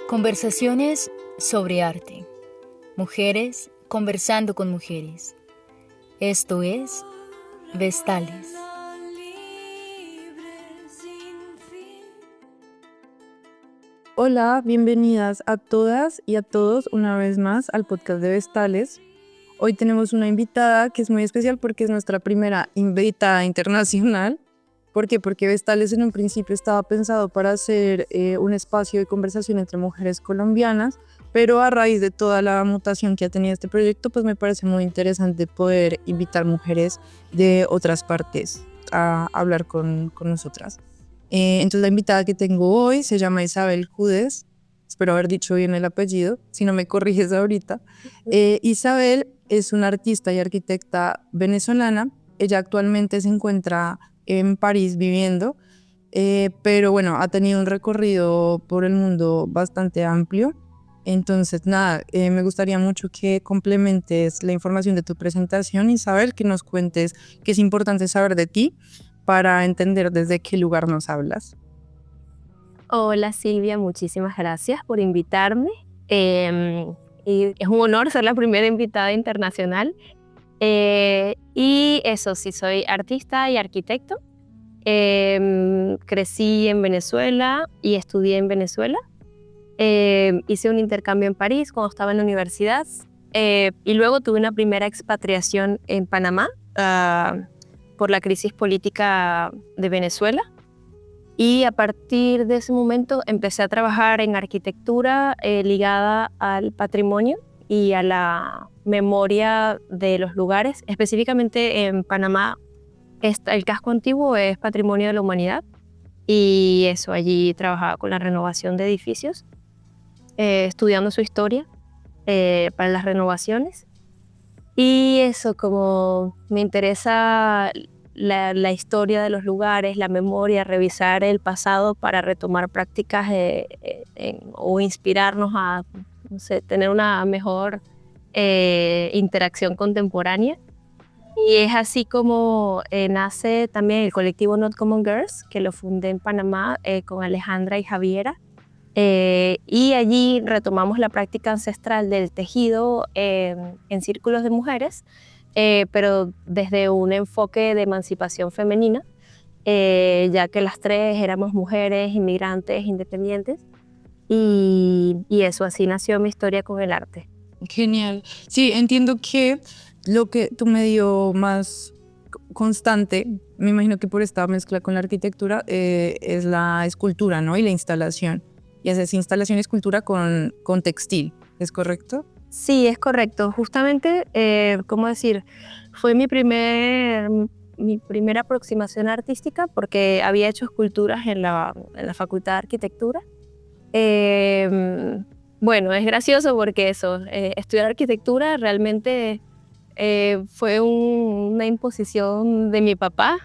Conversaciones sobre arte. Mujeres conversando con mujeres. Esto es Vestales. Hola, bienvenidas a todas y a todos una vez más al podcast de Vestales. Hoy tenemos una invitada que es muy especial porque es nuestra primera invitada internacional. ¿Por qué? Porque Vestales en un principio estaba pensado para ser un espacio de conversación entre mujeres colombianas, pero a raíz de toda la mutación que ha tenido este proyecto, pues me parece muy interesante poder invitar mujeres de otras partes a hablar con nosotras. Entonces la invitada que tengo hoy se llama Isabel Judes, espero haber dicho bien el apellido, si no me corriges ahorita. Isabel es una artista y arquitecta venezolana. Ella actualmente se encuentra en París viviendo, pero bueno, ha tenido un recorrido por el mundo bastante amplio. Entonces, nada, me gustaría mucho que complementes la información de tu presentación, Isabel, que nos cuentes qué es importante saber de ti para entender desde qué lugar nos hablas. Hola Silvia, muchísimas gracias por invitarme. Y es un honor ser la primera invitada internacional. Y eso, sí, soy artista y arquitecto. Crecí en Venezuela y estudié en Venezuela. Hice un intercambio en París cuando estaba en la universidad. Y luego tuve una primera expatriación en Panamá por la crisis política de Venezuela. Y a partir de ese momento empecé a trabajar en arquitectura ligada al patrimonio y a la memoria de los lugares. Específicamente en Panamá, el casco antiguo es patrimonio de la humanidad y eso, allí trabajaba con la renovación de edificios, estudiando su historia para las renovaciones. Y eso, como me interesa la historia de los lugares, la memoria, revisar el pasado para retomar prácticas o inspirarnos a, no sé, tener una mejor interacción contemporánea. Y es así como nace también el colectivo Not Common Girls, que lo fundé en Panamá con Alejandra y Javiera. Y allí retomamos la práctica ancestral del tejido en círculos de mujeres, pero desde un enfoque de emancipación femenina, ya que las tres éramos mujeres, inmigrantes, independientes, y eso, así nació mi historia con el arte. Genial. Sí, entiendo que lo que tu medio más constante, me imagino que por esta mezcla con la arquitectura, es la escultura, ¿no? Y la instalación. Y haces instalación y escultura con textil, ¿es correcto? Sí, es correcto. Justamente, ¿cómo decir? Fue mi primera aproximación artística porque había hecho esculturas en la Facultad de Arquitectura. Bueno, es gracioso porque eso, estudiar arquitectura realmente fue una imposición de mi papá.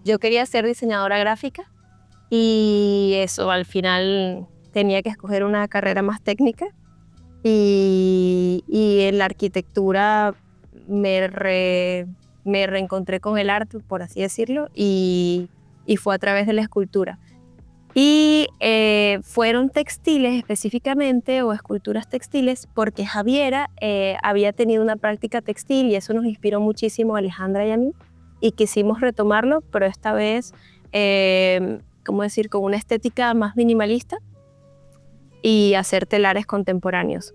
Yo quería ser diseñadora gráfica y eso, al final tenía que escoger una carrera más técnica. Y en la arquitectura me reencontré con el arte, por así decirlo, y fue a través de la escultura. Y fueron textiles específicamente, o esculturas textiles, porque Javiera había tenido una práctica textil y eso nos inspiró muchísimo a Alejandra y a mí, y quisimos retomarlo, pero esta vez, ¿cómo decir?, con una estética más minimalista y hacer telares contemporáneos.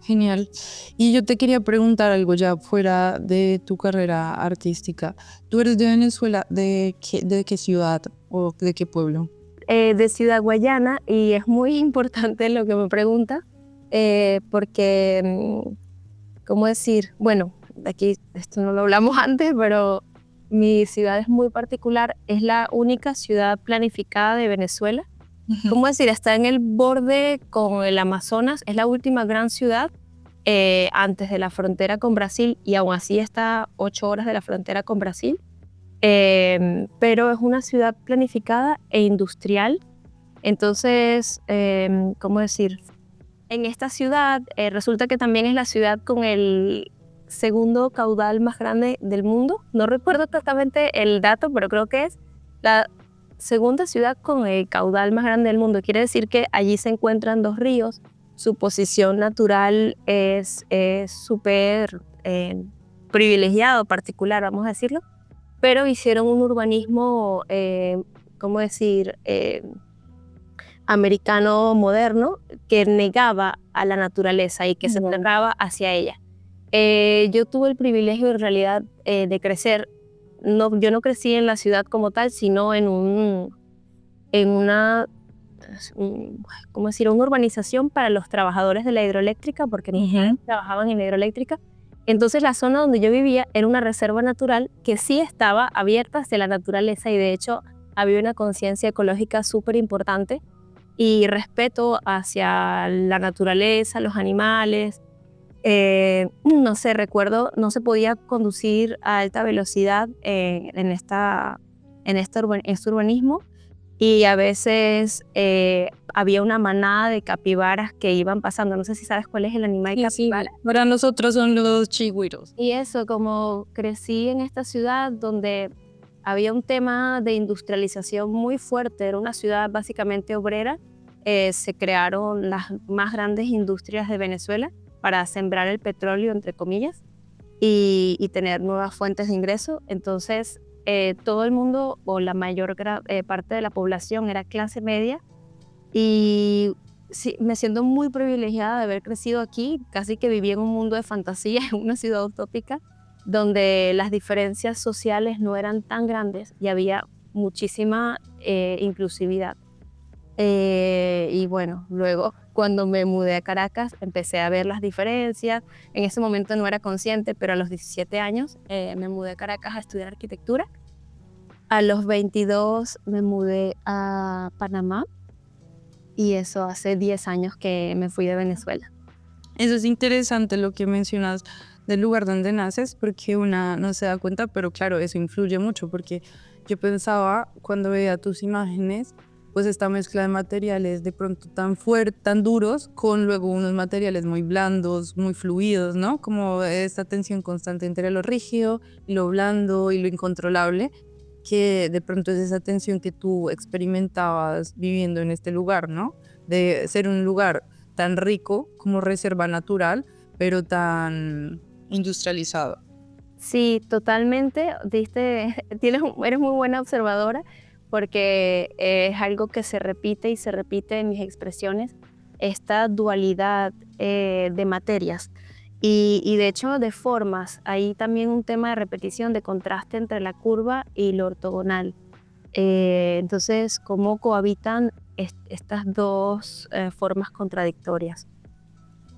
Genial. Y yo te quería preguntar algo ya fuera de tu carrera artística. ¿Tú eres de Venezuela? ¿De qué ciudad o de qué pueblo? De Ciudad Guayana, y es muy importante lo que me pregunta, porque, ¿cómo decir? Bueno, aquí esto no lo hablamos antes, pero mi ciudad es muy particular, es la única ciudad planificada de Venezuela. ¿Cómo decir? Está en el borde con el Amazonas, es la última gran ciudad antes de la frontera con Brasil y aún así está a 8 horas de la frontera con Brasil. Pero es una ciudad planificada e industrial. Entonces, ¿cómo decir? En esta ciudad resulta que también es la ciudad con el segundo caudal más grande del mundo. No recuerdo exactamente el dato, pero creo que es la segunda ciudad con el caudal más grande del mundo. Quiere decir que allí se encuentran 2 ríos. Su posición natural es súper privilegiado, particular, vamos a decirlo. Pero hicieron un urbanismo, ¿cómo decir?, americano moderno, que negaba a la naturaleza y que se cerraba hacia ella. Yo tuve el privilegio en realidad de crecer. Yo no crecí en la ciudad como tal, sino en una, ¿cómo decir?, una urbanización para los trabajadores de la hidroeléctrica, porque mis padres trabajaban en la hidroeléctrica. Entonces la zona donde yo vivía era una reserva natural que sí estaba abierta hacia la naturaleza, y de hecho había una conciencia ecológica súper importante y respeto hacia la naturaleza, los animales. No sé, recuerdo, no se podía conducir a alta velocidad en este urbanismo, y a veces había una manada de capibaras que iban pasando. No sé si sabes cuál es el animal capibara. Sí, para nosotros son los chigüiros. Y eso, como crecí en esta ciudad donde había un tema de industrialización muy fuerte, era una ciudad básicamente obrera, se crearon las más grandes industrias de Venezuela para sembrar el petróleo, entre comillas, y tener nuevas fuentes de ingreso. Entonces, todo el mundo, o la mayor parte de la población, era clase media, y sí, me siento muy privilegiada de haber crecido aquí. Casi que viví en un mundo de fantasía, en una ciudad utópica, donde las diferencias sociales no eran tan grandes y había muchísima inclusividad. Y bueno, luego cuando me mudé a Caracas empecé a ver las diferencias. En ese momento no era consciente, pero a los 17 años me mudé a Caracas a estudiar arquitectura. A los 22 me mudé a Panamá, y eso hace 10 años que me fui de Venezuela. Eso es interesante lo que mencionas del lugar donde naces, porque una no se da cuenta, pero claro, eso influye mucho, porque yo pensaba cuando veía tus imágenes, pues esta mezcla de materiales de pronto tan fuertes, tan duros, con luego unos materiales muy blandos, muy fluidos, ¿no? Como esta tensión constante entre lo rígido y lo blando y lo incontrolable, que de pronto es esa tensión que tú experimentabas viviendo en este lugar, ¿no? De ser un lugar tan rico como reserva natural, pero tan industrializado. Sí, totalmente. Eres muy buena observadora, porque es algo que se repite y se repite en mis expresiones, esta dualidad de materias y de hecho de formas. Hay también un tema de repetición, de contraste entre la curva y lo ortogonal. Entonces, ¿cómo cohabitan estas dos formas contradictorias?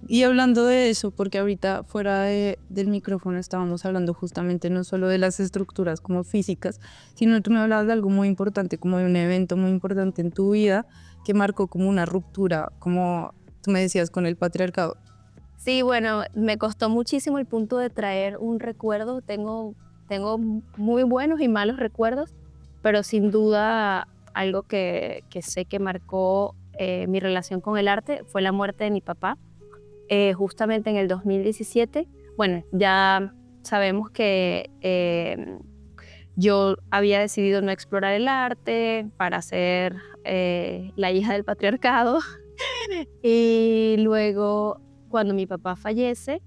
Y hablando de eso, porque ahorita fuera del micrófono estábamos hablando justamente no solo de las estructuras como físicas, sino tú me hablabas de algo muy importante, como de un evento muy importante en tu vida que marcó como una ruptura, como tú me decías, con el patriarcado. Sí, bueno, me costó muchísimo el punto de traer un recuerdo. Tengo muy buenos y malos recuerdos, pero sin duda algo que sé que marcó mi relación con el arte fue la muerte de mi papá, justamente en el 2017. Bueno, ya sabemos que yo había decidido no explorar el arte para ser la hija del patriarcado. Y luego, cuando mi papá fallece,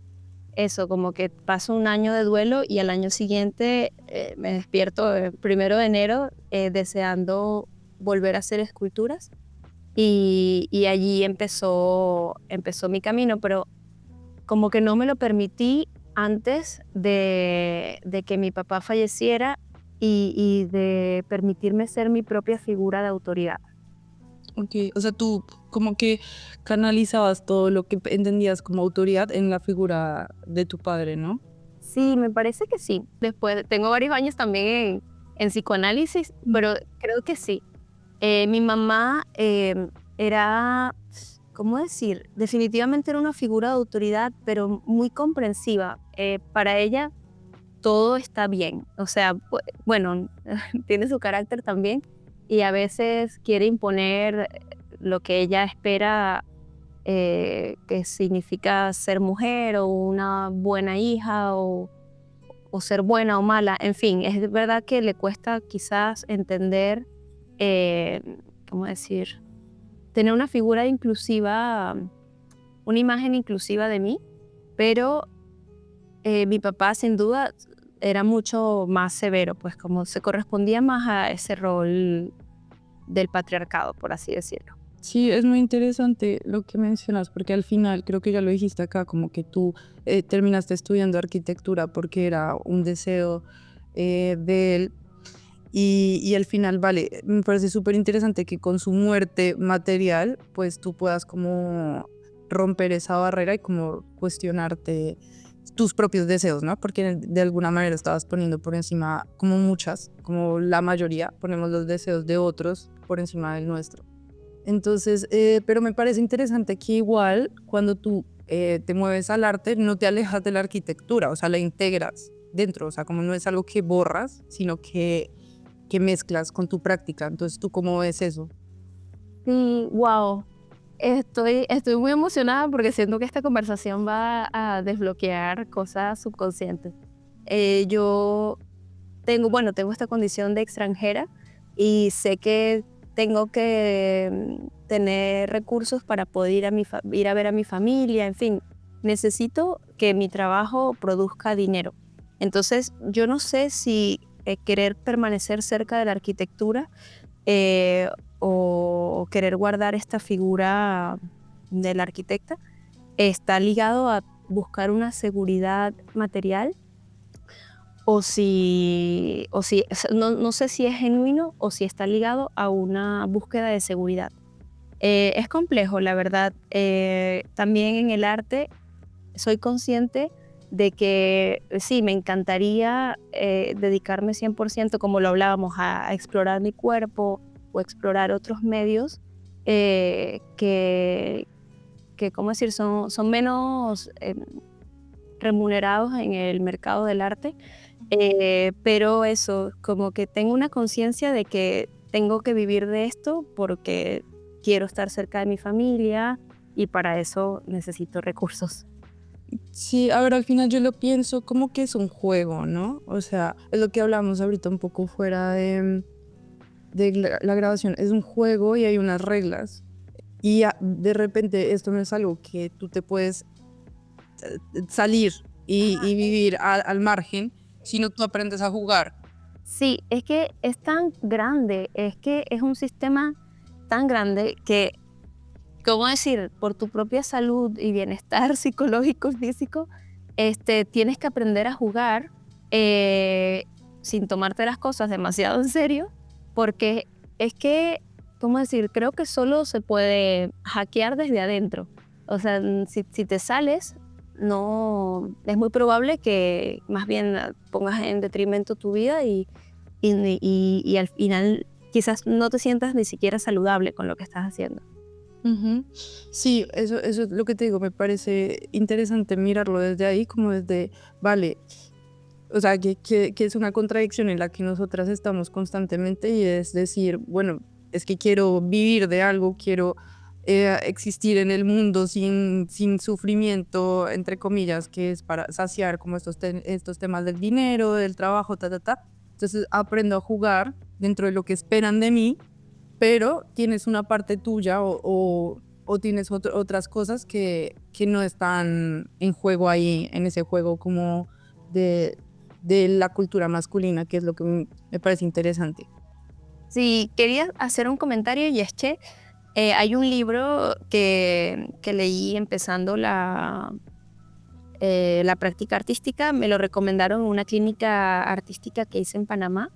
eso, como que pasa un año de duelo, y al año siguiente me despierto el 1 de enero deseando volver a hacer esculturas, y allí empezó mi camino, pero como que no me lo permití antes de que mi papá falleciera, y de permitirme ser mi propia figura de autoridad. Ok, o sea, tú como que canalizabas todo lo que entendías como autoridad en la figura de tu padre, ¿no? Sí, me parece que sí. Después tengo varios años también en psicoanálisis, pero creo que sí. Mi mamá era, ¿cómo decir? Definitivamente era una figura de autoridad, pero muy comprensiva. Para ella todo está bien. O sea, bueno, tiene su carácter también, y a veces quiere imponer lo que ella espera que significa ser mujer, o una buena hija, o ser buena o mala. En fin, es verdad que le cuesta quizás entender ¿cómo decir? Tener una figura inclusiva, una imagen inclusiva de mí, pero mi papá sin duda era mucho más severo, pues como se correspondía más a ese rol del patriarcado, por así decirlo. Sí, es muy interesante lo que mencionas, porque al final, creo que ya lo dijiste acá, como que tú terminaste estudiando arquitectura porque era un deseo de él. Y al final, vale, me parece súper interesante que con su muerte material, pues tú puedas como romper esa barrera y como cuestionarte tus propios deseos, ¿no? Porque de alguna manera estabas poniendo por encima, como muchas, como la mayoría, ponemos los deseos de otros por encima del nuestro. Entonces, pero me parece interesante que igual cuando tú te mueves al arte, no te alejas de la arquitectura, o sea, la integras dentro, o sea, como no es algo que borras, sino que mezclas con tu práctica. Entonces, ¿tú cómo ves eso? Sí, wow. Estoy muy emocionada porque siento que esta conversación va a desbloquear cosas subconscientes. Yo tengo esta condición de extranjera y sé que tengo que tener recursos para poder ir a ver a mi familia, en fin, necesito que mi trabajo produzca dinero. Entonces, yo no sé si querer permanecer cerca de la arquitectura eh, o querer guardar esta figura del arquitecta está ligado a buscar una seguridad material o sea, no sé si es genuino o si está ligado a una búsqueda de seguridad. Es complejo, la verdad. También en el arte soy consciente de que sí, me encantaría dedicarme 100%, como lo hablábamos, a explorar mi cuerpo o explorar otros medios que ¿cómo decir?, son menos remunerados en el mercado del arte. Pero eso, como que tengo una conciencia de que tengo que vivir de esto porque quiero estar cerca de mi familia y para eso necesito recursos. Sí, a ver, al final yo lo pienso como que es un juego, ¿no? O sea, es lo que hablamos ahorita un poco fuera de la grabación. Es un juego y hay unas reglas. Y de repente esto no es algo que tú te puedes salir y vivir al margen, sino tú aprendes a jugar. Sí, es que es tan grande, es que es un sistema tan grande que, ¿cómo decir?, por tu propia salud y bienestar psicológico y físico, tienes que aprender a jugar sin tomarte las cosas demasiado en serio, porque es que, ¿cómo decir?, creo que solo se puede hackear desde adentro. O sea, si te sales, no, es muy probable que más bien pongas en detrimento tu vida y al final quizás no te sientas ni siquiera saludable con lo que estás haciendo. Ujú. Sí, eso es lo que te digo, me parece interesante mirarlo desde ahí, como desde, vale, o sea, que es una contradicción en la que nosotras estamos constantemente y es decir, bueno, es que quiero vivir de algo, quiero existir en el mundo sin sufrimiento, entre comillas, que es para saciar como estos temas del dinero, del trabajo, ta, ta, ta. Entonces aprendo a jugar dentro de lo que esperan de mí, pero tienes una parte tuya o tienes otras cosas que no están en juego ahí, en ese juego como de, de la cultura masculina, que es lo que me parece interesante. Sí, quería hacer un comentario y es que hay un libro que leí empezando la práctica artística, me lo recomendaron en una clínica artística que hice en Panamá,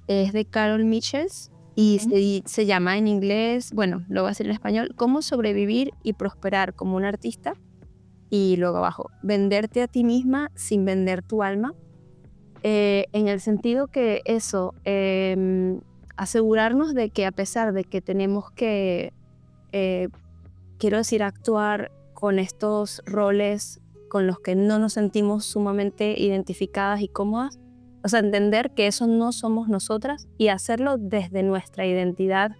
es de Carol Michels y se llama en inglés, bueno, lo voy a decir en español, Cómo sobrevivir y prosperar como un artista, y luego abajo, venderte a ti misma sin vender tu alma, en el sentido que eso, asegurarnos de que a pesar de que tenemos que, eh, quiero decir, actuar con estos roles con los que no nos sentimos sumamente identificadas y cómodas, o sea, entender que eso no somos nosotras y hacerlo desde nuestra identidad,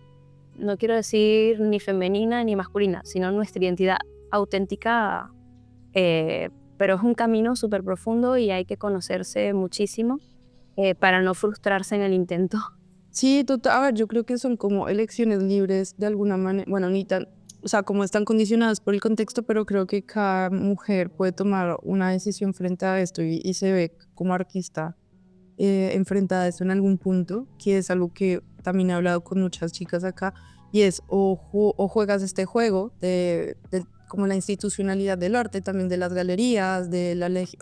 no quiero decir ni femenina ni masculina, sino nuestra identidad auténtica, pero es un camino súper profundo y hay que conocerse muchísimo para no frustrarse en el intento. Sí, total. A ver, yo creo que son como elecciones libres de alguna manera. Bueno, ni tan, o sea, como están condicionadas por el contexto, pero creo que cada mujer puede tomar una decisión frente a esto y se ve como artista enfrentada a esto en algún punto, que es algo que también he hablado con muchas chicas acá, y es o juegas este juego de como la institucionalidad del arte, también de las galerías,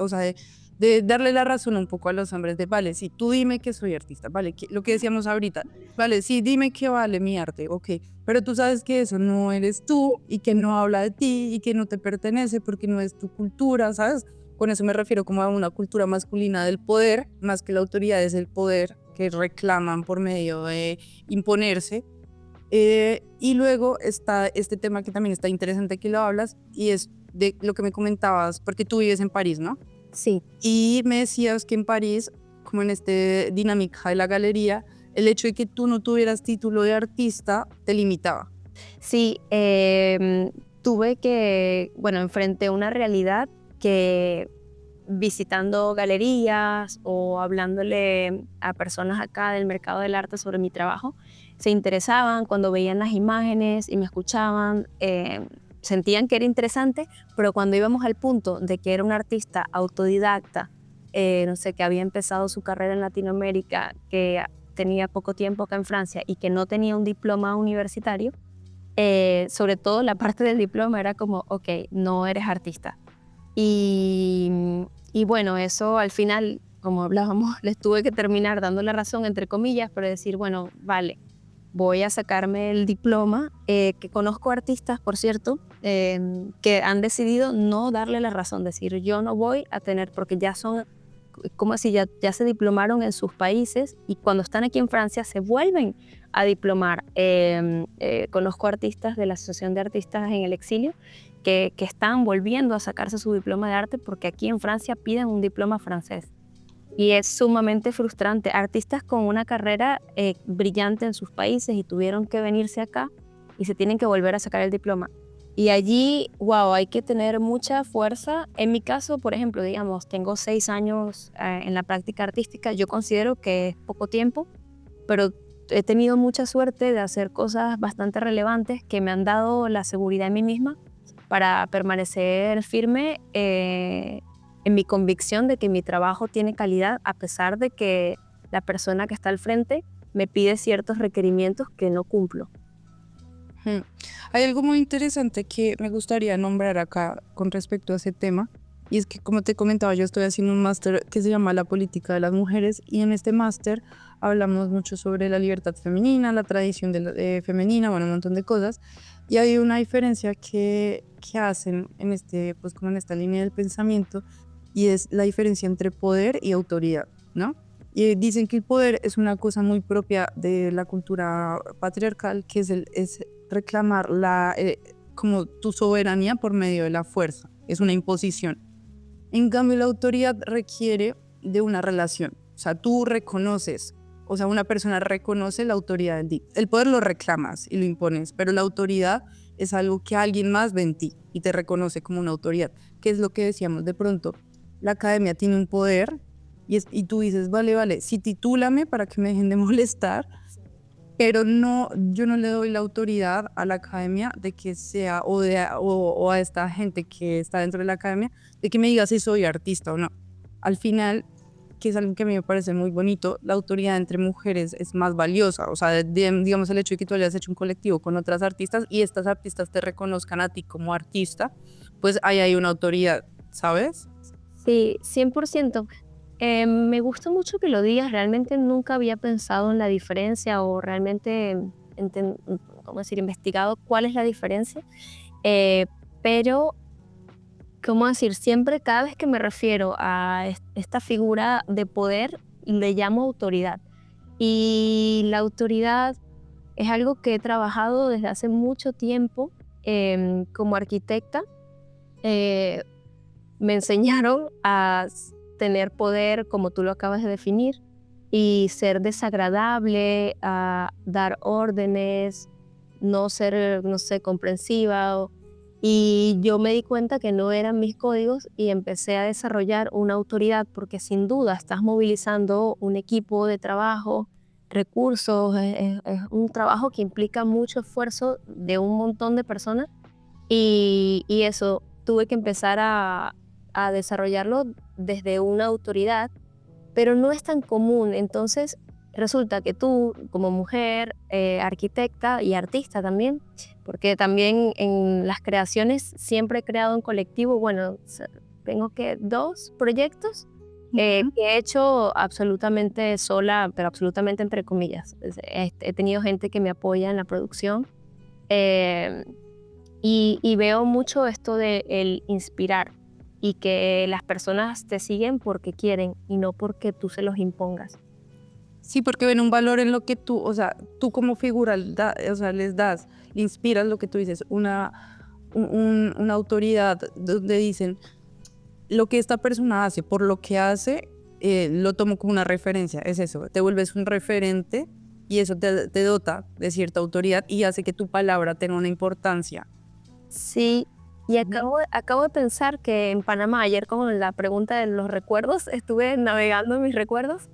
o sea, de darle la razón un poco a los hombres, de vale, sí, tú dime que soy artista, vale, lo que decíamos ahorita, vale, sí, dime que vale mi arte, ok, pero tú sabes que eso no eres tú y que no habla de ti y que no te pertenece porque no es tu cultura, ¿sabes? Con eso me refiero como a una cultura masculina del poder, más que la autoridad es el poder que reclaman por medio de imponerse. Y luego está este tema que también está interesante que lo hablas y es de lo que me comentabas, porque tú vives en París, ¿no? Sí. Y me decías que en París, como en este dinámica de la galería, el hecho de que tú no tuvieras título de artista te limitaba. Sí, tuve que, bueno, enfrenté una realidad que visitando galerías o hablándole a personas acá del mercado del arte sobre mi trabajo, se interesaban cuando veían las imágenes y me escuchaban, sentían que era interesante, pero cuando íbamos al punto de que era un artista autodidacta, no sé, que había empezado su carrera en Latinoamérica, que tenía poco tiempo acá en Francia y que no tenía un diploma universitario, sobre todo la parte del diploma era como, ok, no eres artista. Y bueno, eso al final, como hablábamos, les tuve que terminar dando la razón, entre comillas, pero decir, bueno, vale, voy a sacarme el diploma, que conozco artistas, por cierto, que han decidido no darle la razón, decir, yo no voy a tener, porque ya son, como así, ya se diplomaron en sus países y cuando están aquí en Francia se vuelven a diplomar. Conozco artistas de la Asociación de Artistas en el Exilio que están volviendo a sacarse su diploma de arte porque aquí en Francia piden un diploma francés. Y es sumamente frustrante. Artistas con una carrera brillante en sus países y tuvieron que venirse acá y se tienen que volver a sacar el diploma. Y allí, wow, hay que tener mucha fuerza. En mi caso, por ejemplo, digamos, tengo 6 años en la práctica artística. Yo considero que es poco tiempo, pero he tenido mucha suerte de hacer cosas bastante relevantes que me han dado la seguridad en mí misma para permanecer firme en mi convicción de que mi trabajo tiene calidad, a pesar de que la persona que está al frente me pide ciertos requerimientos que no cumplo. Hay algo muy interesante que me gustaría nombrar acá con respecto a ese tema, y es que, como te comentaba, yo estoy haciendo un máster que se llama La política de las mujeres, y en este máster hablamos mucho sobre la libertad femenina, la tradición femenina, bueno, un montón de cosas, y hay una diferencia que hacen en pues como en esta línea del pensamiento, y es la diferencia entre poder y autoridad, ¿no? Y dicen que el poder es una cosa muy propia de la cultura patriarcal, que es reclamar como tu soberanía por medio de la fuerza, es una imposición. En cambio, la autoridad requiere de una relación, o sea, tú reconoces, o sea, una persona reconoce la autoridad en ti. El poder lo reclamas y lo impones, pero la autoridad es algo que alguien más ve en ti y te reconoce como una autoridad, que es lo que decíamos de pronto. La academia tiene un poder y tú dices, vale, sí, titúlame para que me dejen de molestar, pero no, yo no le doy la autoridad a la academia de que sea, o a esta gente que está dentro de la academia, de que me diga si soy artista o no. Al final, que es algo que a mí me parece muy bonito, la autoridad entre mujeres es más valiosa, o sea, digamos el hecho de que tú hayas hecho un colectivo con otras artistas y estas artistas te reconozcan a ti como artista, pues ahí hay una autoridad, ¿sabes? Sí, 100%. Me gusta mucho que lo digas. Realmente nunca había pensado en la diferencia o realmente, ¿cómo decir?, investigado cuál es la diferencia. Pero, ¿cómo decir? Siempre, cada vez que me refiero a esta figura de poder, le llamo autoridad. Y la autoridad es algo que he trabajado desde hace mucho tiempo como arquitecta. Eh, Me enseñaron a tener poder, como tú lo acabas de definir, y ser desagradable, a dar órdenes, no ser, no sé, comprensiva. Y yo me di cuenta que no eran mis códigos y empecé a desarrollar una autoridad, porque sin duda estás movilizando un equipo de trabajo, recursos, es un trabajo que implica mucho esfuerzo de un montón de personas y eso tuve que empezar a desarrollarlo desde una autoridad, pero no es tan común. Entonces resulta que tú como mujer, arquitecta y artista también, porque también en las creaciones siempre he creado en colectivo, bueno, tengo que 2 proyectos que he hecho absolutamente sola, pero absolutamente entre comillas. He tenido gente que me apoya en la producción eh, y veo mucho esto de el inspirar y que las personas te siguen porque quieren y no porque tú se los impongas. Sí, porque ven un valor en lo que tú, o sea, tú como figura, o sea, les das, inspiras lo que tú dices, una autoridad donde dicen, lo que esta persona hace, por lo que hace, lo tomo como una referencia, es eso, te vuelves un referente y eso te dota de cierta autoridad y hace que tu palabra tenga una importancia. Sí, y acabo de pensar que en Panamá, ayer con la pregunta de los recuerdos, estuve navegando en mis recuerdos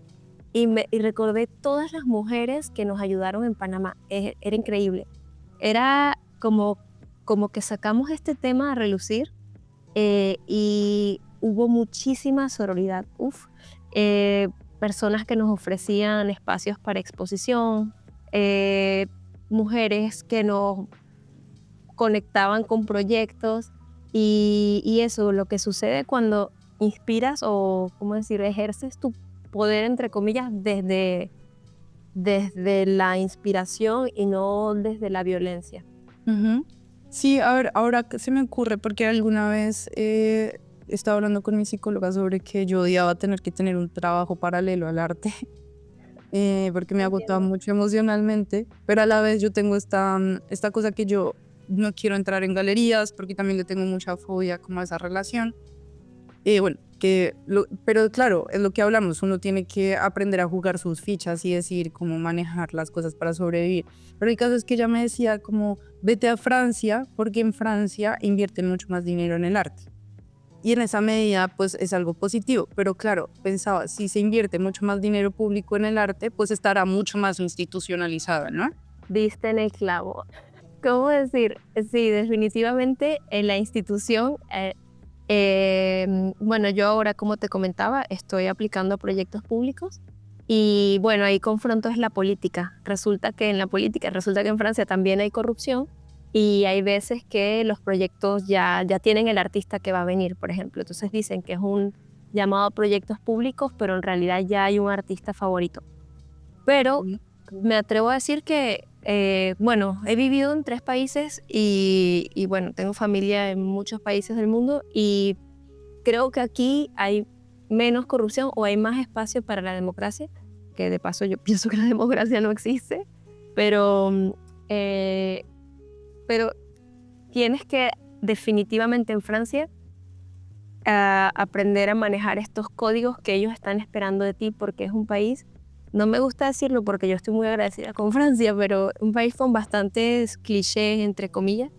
y recordé todas las mujeres que nos ayudaron en Panamá. Era increíble. Era como que sacamos este tema a relucir y hubo muchísima sororidad. Personas que nos ofrecían espacios para exposición, eh, mujeres que nos conectaban con proyectos y eso, lo que sucede cuando inspiras o, ¿cómo decir?, ejerces tu poder, entre comillas, desde la inspiración y no desde la violencia. Ujú. Sí, a ver, ahora que se me ocurre, porque alguna vez estaba hablando con mi psicóloga sobre que yo odiaba tener que tener un trabajo paralelo al arte, porque me agotaba Entiendo. mucho emocionalmente, pero a la vez yo tengo esta cosa que yo no quiero entrar en galerías, porque también le tengo mucha fobia como a esa relación. Bueno, pero claro, es lo que hablamos, uno tiene que aprender a jugar sus fichas y decir cómo manejar las cosas para sobrevivir. Pero el caso es que ella me decía como, vete a Francia, porque en Francia invierten mucho más dinero en el arte. Y en esa medida, pues es algo positivo. Pero claro, pensaba, si se invierte mucho más dinero público en el arte, pues estará mucho más institucionalizada, ¿no? Diste en el clavo. ¿Cómo decir? Sí, definitivamente en la institución, bueno, yo ahora, como te comentaba, estoy aplicando a proyectos públicos y bueno, ahí confronto es la política. Resulta que en Francia también hay corrupción y hay veces que los proyectos ya tienen el artista que va a venir, por ejemplo. Entonces dicen que es un llamado a proyectos públicos, pero en realidad ya hay un artista favorito. Pero me atrevo a decir que, bueno, he vivido en 3 países y bueno, tengo familia en muchos países del mundo y creo que aquí hay menos corrupción o hay más espacio para la democracia, que de paso yo pienso que la democracia no existe, pero, eh, pero tienes que definitivamente en Francia aprender a manejar estos códigos que ellos están esperando de ti porque es un país, no me gusta decirlo porque yo estoy muy agradecida con Francia, pero un país con bastantes clichés, entre comillas,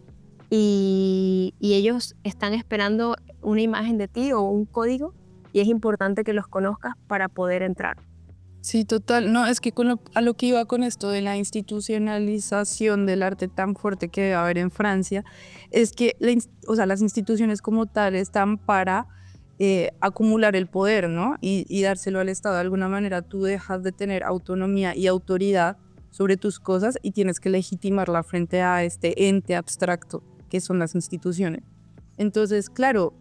y ellos están esperando una imagen de ti o un código y es importante que los conozcas para poder entrar. Sí, total. No, es que a lo que iba con esto de la institucionalización del arte tan fuerte que debe haber en Francia, es que o sea, las instituciones como tal están para acumular el poder, ¿no? Y dárselo al Estado. De alguna manera tú dejas de tener autonomía y autoridad sobre tus cosas y tienes que legitimarla frente a este ente abstracto que son las instituciones. Entonces, claro,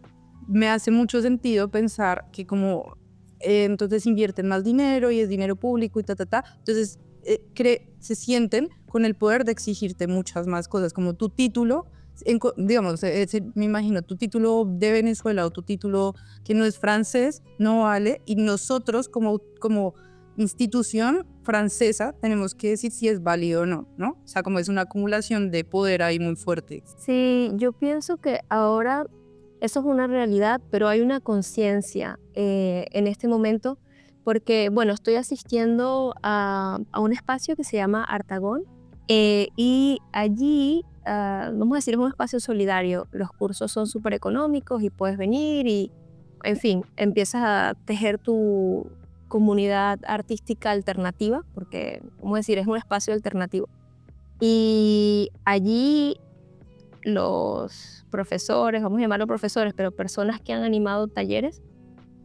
me hace mucho sentido pensar que como entonces invierten más dinero y es dinero público y entonces se sienten con el poder de exigirte muchas más cosas, como tu título, digamos, me imagino, tu título de Venezuela o tu título que no es francés no vale y nosotros como institución francesa tenemos que decir si es válido o no, ¿no? O sea, como es una acumulación de poder ahí muy fuerte. Sí, yo pienso que ahora eso es una realidad, pero hay una conciencia en este momento porque, bueno, estoy asistiendo a un espacio que se llama Artagón y allí, vamos a decir, es un espacio solidario. Los cursos son súper económicos y puedes venir y, en fin, empiezas a tejer comunidad artística alternativa, porque, ¿cómo decir?, es un espacio alternativo. Y allí los profesores, vamos a llamarlos profesores, pero personas que han animado talleres,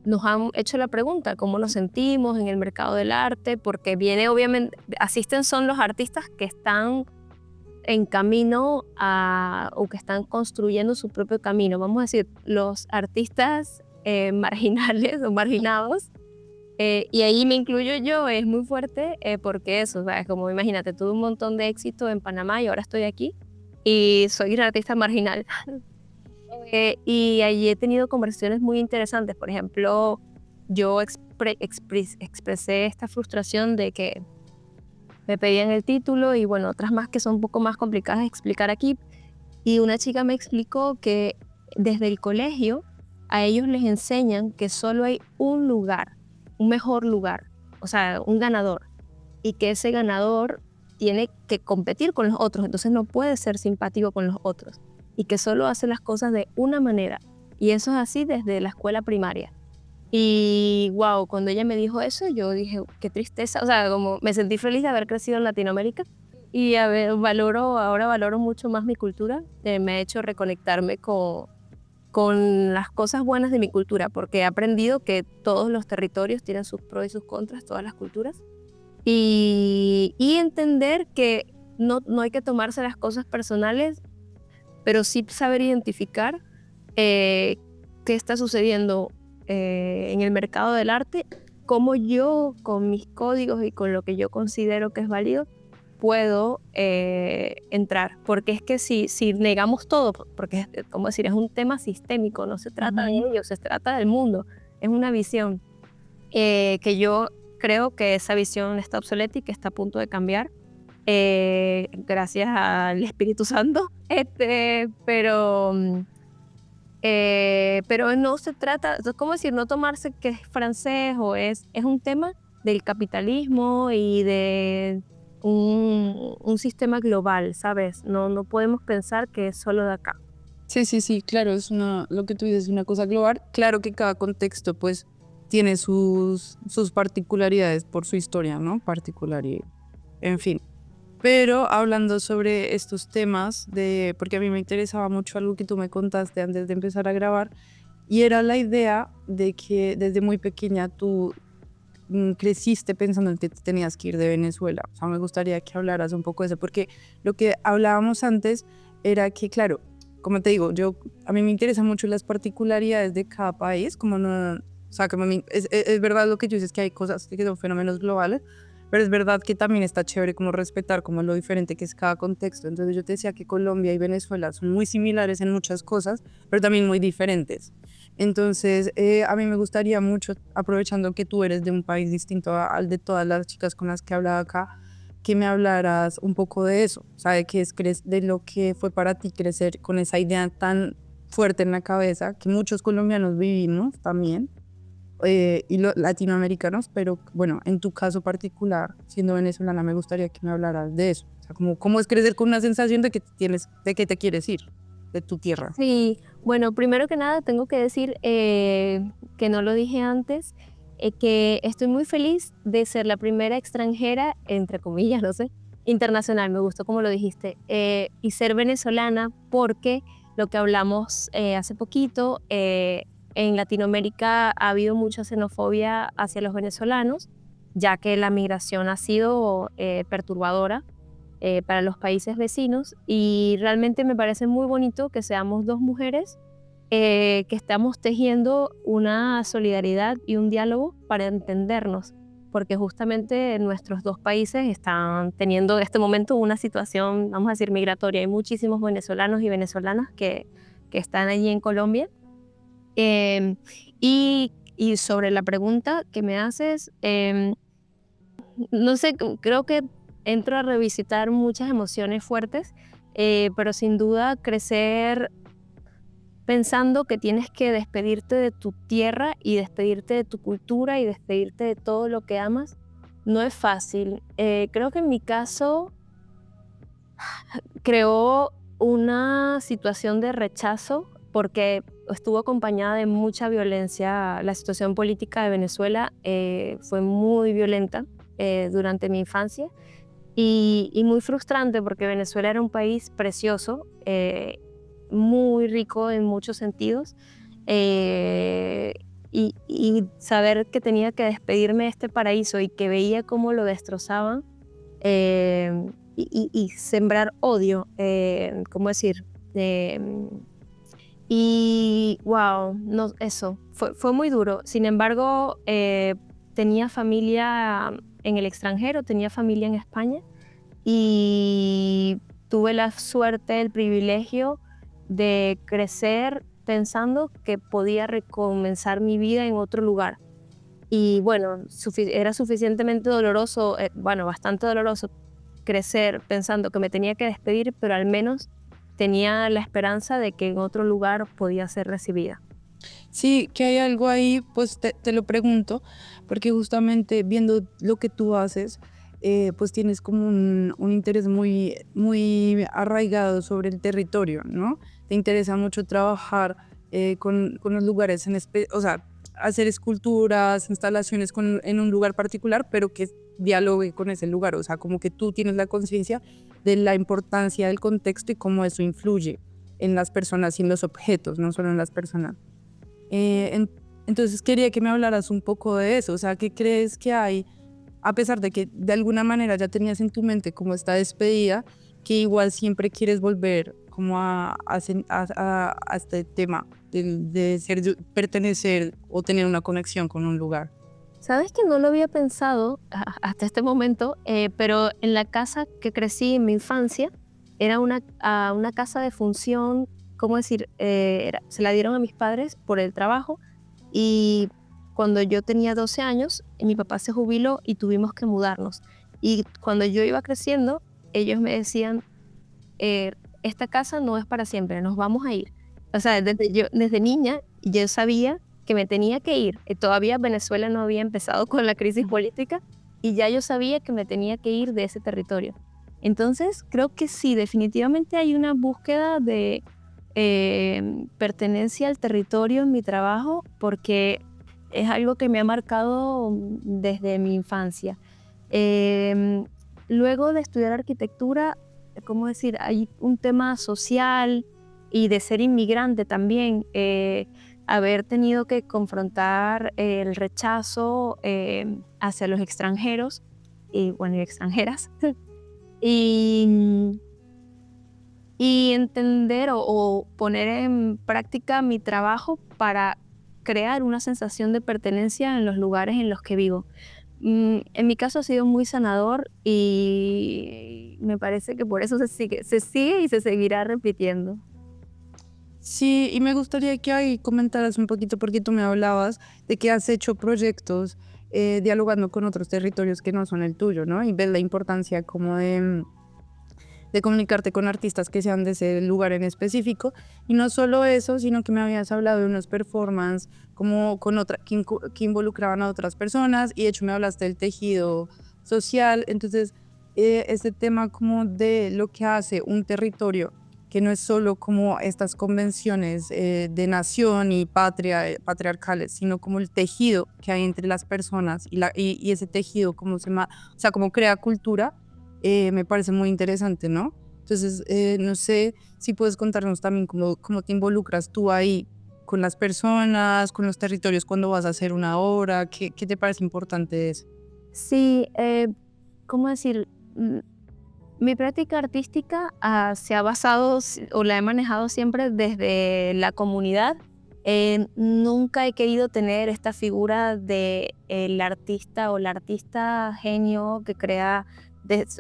nos han hecho la pregunta, ¿cómo nos sentimos en el mercado del arte? Porque viene, obviamente, asisten son los artistas que están en camino o que están construyendo su propio camino. Vamos a decir, los artistas marginales o marginados, y ahí me incluyo yo, es muy fuerte porque eso, ¿sabes? Como imagínate, tuve un montón de éxito en Panamá y ahora estoy aquí y soy un artista marginal. Y allí he tenido conversaciones muy interesantes. Por ejemplo, yo expresé esta frustración de que me pedían el título y bueno, otras más que son un poco más complicadas de explicar aquí. Y una chica me explicó que desde el colegio a ellos les enseñan que solo hay un lugar, un mejor lugar, o sea, un ganador. Y que ese ganador tiene que competir con los otros, entonces no puede ser simpático con los otros. Y que solo hace las cosas de una manera. Y eso es así desde la escuela primaria. Y wow, cuando ella me dijo eso, yo dije, qué tristeza. O sea, como me sentí feliz de haber crecido en Latinoamérica y ahora valoro mucho más mi cultura. Me ha hecho reconectarme con las cosas buenas de mi cultura, porque he aprendido que todos los territorios tienen sus pros y sus contras, todas las culturas. Y entender que no hay que tomarse las cosas personales, pero sí saber identificar qué está sucediendo en el mercado del arte, cómo yo, con mis códigos y con lo que yo considero que es válido, puedo entrar. Porque es que si negamos todo, porque es, como decir, es un tema sistémico, no se trata de ellos, se trata del mundo, es una visión que yo creo que esa visión está obsoleta y que está a punto de cambiar. Gracias al Espíritu Santo, pero no se trata, ¿cómo decir? No tomarse que es francés o es un tema del capitalismo y de un sistema global, ¿sabes? No podemos pensar que es solo de acá. Sí, claro, lo que tú dices es una cosa global. Claro que cada contexto pues tiene sus particularidades por su historia, ¿no? Particular y en fin. Pero hablando sobre estos temas, porque a mí me interesaba mucho algo que tú me contaste antes de empezar a grabar, y era la idea de que desde muy pequeña tú creciste pensando en que te tenías que ir de Venezuela. O sea, me gustaría que hablaras un poco de eso, porque lo que hablábamos antes era que, claro, como te digo, a mí me interesan mucho las particularidades de cada país, como no, o sea, es verdad lo que tú dices, que hay cosas que son fenómenos globales, pero es verdad que también está chévere como respetar como lo diferente que es cada contexto. Entonces yo te decía que Colombia y Venezuela son muy similares en muchas cosas, pero también muy diferentes. Entonces a mí me gustaría mucho, aprovechando que tú eres de un país distinto al de todas las chicas con las que he hablado acá, que me hablaras un poco de eso, o sea, de lo que fue para ti crecer con esa idea tan fuerte en la cabeza, que muchos colombianos vivimos también, y los latinoamericanos, pero bueno, en tu caso particular, siendo venezolana, me gustaría que me hablaras de eso. O sea, cómo es crecer con una sensación de que te quieres ir de tu tierra. Sí, bueno, primero que nada tengo que decir que no lo dije antes, que estoy muy feliz de ser la primera extranjera, entre comillas, no sé, internacional, me gustó como lo dijiste, y ser venezolana porque lo que hablamos hace poquito, en Latinoamérica ha habido mucha xenofobia hacia los venezolanos, ya que la migración ha sido perturbadora para los países vecinos, y realmente me parece muy bonito que seamos dos mujeres que estamos tejiendo una solidaridad y un diálogo para entendernos, porque justamente nuestros dos países están teniendo en este momento una situación, vamos a decir, migratoria. Hay muchísimos venezolanos y venezolanas que están allí en Colombia. Y sobre la pregunta que me haces, no sé, creo que entro a revisitar muchas emociones fuertes, pero sin duda crecer pensando que tienes que despedirte de tu tierra y despedirte de tu cultura y despedirte de todo lo que amas, no es fácil. Creo que en mi caso creó una situación de rechazo porque estuvo acompañada de mucha violencia. La situación política de Venezuela fue muy violenta durante mi infancia y muy frustrante porque Venezuela era un país precioso, muy rico en muchos sentidos, y saber que tenía que despedirme de este paraíso y que veía cómo lo destrozaban, y sembrar odio, ¿cómo decir? Y wow, no, eso, fue muy duro. Sin embargo, tenía familia en el extranjero, tenía familia en España y tuve la suerte, el privilegio de crecer pensando que podía recomenzar mi vida en otro lugar. Y bueno, era suficientemente doloroso, bueno, bastante doloroso crecer pensando que me tenía que despedir, pero al menos tenía la esperanza de que en otro lugar podía ser recibida. Sí, que hay algo ahí, pues te lo pregunto, porque justamente viendo lo que tú haces, pues tienes como un interés muy arraigado sobre el territorio, ¿no? Te interesa mucho trabajar con los lugares, o sea, hacer esculturas, instalaciones en un lugar particular, pero que dialogue con ese lugar, o sea, como que tú tienes la conciencia de la importancia del contexto y cómo eso influye en las personas y en los objetos, no solo en las personas. Entonces quería que me hablaras un poco de eso, o sea, ¿qué crees que hay, a pesar de que de alguna manera ya tenías en tu mente como esta despedida, que igual siempre quieres volver como a este tema de pertenecer o tener una conexión con un lugar? Sabes que no lo había pensado hasta este momento, pero en la casa que crecí en mi infancia era una casa de función, ¿cómo decir? Se la dieron a mis padres por el trabajo y cuando yo tenía 12 años, mi papá se jubiló y tuvimos que mudarnos. Y cuando yo iba creciendo, ellos me decían, eh, esta casa no es para siempre, nos vamos a ir. O sea, desde niña yo sabía que me tenía que ir. Todavía Venezuela no había empezado con la crisis política y ya yo sabía que me tenía que ir de ese territorio. Entonces, creo que sí, definitivamente hay una búsqueda de pertenencia al territorio en mi trabajo porque es algo que me ha marcado desde mi infancia. Luego de estudiar arquitectura, ¿cómo decir? Hay un tema social y de ser inmigrante también, haber tenido que confrontar el rechazo hacia los extranjeros y, bueno, y extranjeras y, y entender o poner en práctica mi trabajo para crear una sensación de pertenencia en los lugares en los que vivo. En mi caso ha sido muy sanador y me parece que por eso se sigue y se seguirá repitiendo. Sí, y me gustaría que ahí comentaras un poquito, porque tú me hablabas de que has hecho proyectos dialogando con otros territorios que no son el tuyo, ¿no? Y ves la importancia como de comunicarte con artistas que sean de ese lugar en específico. Y no solo eso, sino que me habías hablado de unos performances como que involucraban a otras personas, y de hecho me hablaste del tejido social. Entonces, este tema como de lo que hace un territorio, que no es solo como estas convenciones de nación y patria, patriarcales, sino como el tejido que hay entre las personas y ese tejido, o sea, como crea cultura, me parece muy interesante, ¿no? Entonces, no sé si puedes contarnos también cómo te involucras tú ahí con las personas, con los territorios cuando vas a hacer una obra. ¿Qué te parece importante de eso? Sí, ¿cómo decir? Mi práctica artística se ha basado o la he manejado siempre desde la comunidad. Nunca he querido tener esta figura de el artista o la artista genio que crea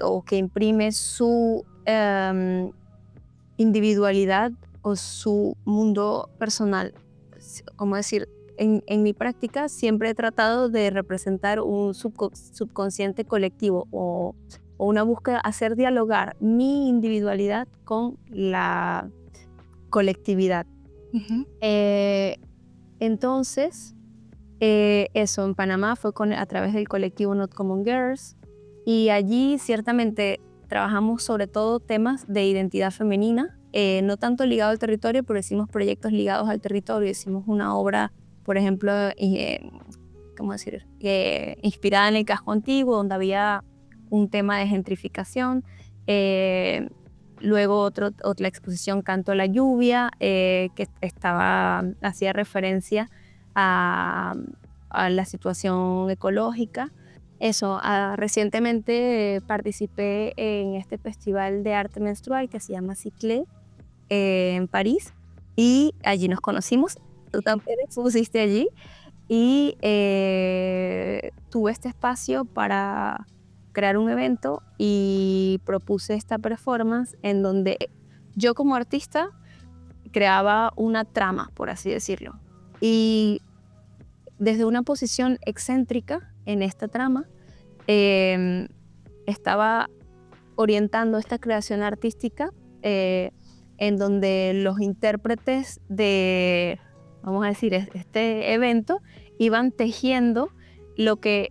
o que imprime su individualidad o su mundo personal. Como decir, en mi práctica siempre he tratado de representar un subconsciente colectivo o una búsqueda, hacer dialogar mi individualidad con la colectividad. Ujú. Entonces, eso en Panamá fue a través del colectivo Not Common Girls y allí ciertamente trabajamos sobre todo temas de identidad femenina, no tanto ligado al territorio, pero hicimos proyectos ligados al territorio. Hicimos una obra, por ejemplo, ¿cómo decir? Inspirada en el casco antiguo, donde había un tema de gentrificación. Luego otra exposición, Canto a la lluvia, que hacía referencia a la situación ecológica. Eso, recientemente participé en este festival de arte menstrual que se llama Cyclé, en París, y allí nos conocimos. Tú también expusiste allí y tuve este espacio para crear un evento y propuse esta performance en donde yo como artista creaba una trama, por así decirlo, y desde una posición excéntrica en esta trama estaba orientando esta creación artística en donde los intérpretes de, vamos a decir, este evento iban tejiendo lo que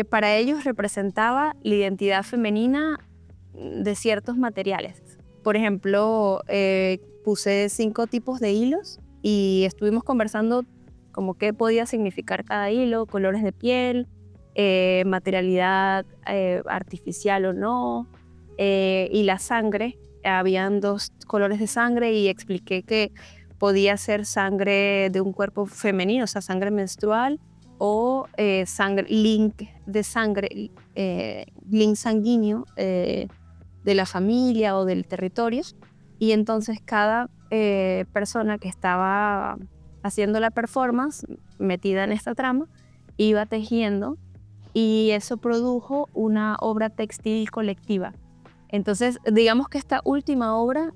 para ellos representaba la identidad femenina de ciertos materiales. Por ejemplo, puse 5 tipos de hilos y estuvimos conversando como qué podía significar cada hilo, colores de piel, materialidad artificial o no, y la sangre. Habían 2 colores de sangre y expliqué que podía ser sangre de un cuerpo femenino, o sea, sangre menstrual, o link sanguíneo de la familia o del territorio. Y entonces cada persona que estaba haciendo la performance, metida en esta trama, iba tejiendo y eso produjo una obra textil colectiva. Entonces, digamos que esta última obra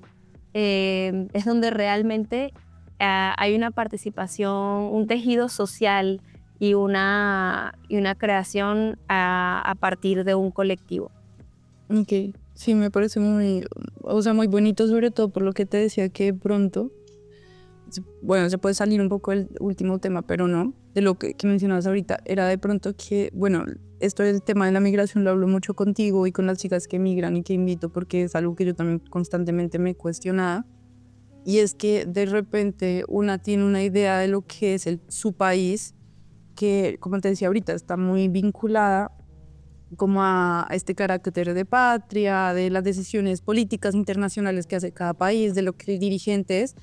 es donde realmente hay una participación, un tejido social y una creación a partir de un colectivo. Ok, sí, me parece muy bonito, sobre todo por lo que te decía que de pronto, bueno, se puede salir un poco del último tema, pero no, de lo que mencionabas ahorita, era de pronto que, bueno, esto del tema de la migración lo hablo mucho contigo y con las chicas que migran y que invito porque es algo que yo también constantemente me cuestionaba, y es que de repente una tiene una idea de lo que es su país, que, como te decía ahorita, está muy vinculada como a este carácter de patria, de las decisiones políticas internacionales que hace cada país, de lo que el dirigente es,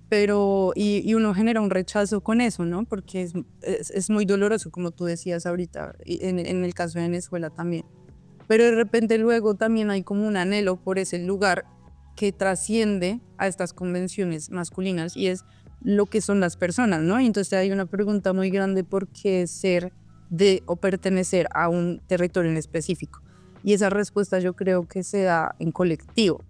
pero y uno genera un rechazo con eso, ¿no? Porque es muy doloroso, como tú decías ahorita, y en el caso de Venezuela también. Pero de repente luego también hay como un anhelo por ese lugar que trasciende a estas convenciones masculinas y es lo que son las personas, ¿no? Y entonces hay una pregunta muy grande: ¿por qué ser de o pertenecer a un territorio en específico? Y esa respuesta yo creo que se da en colectivo,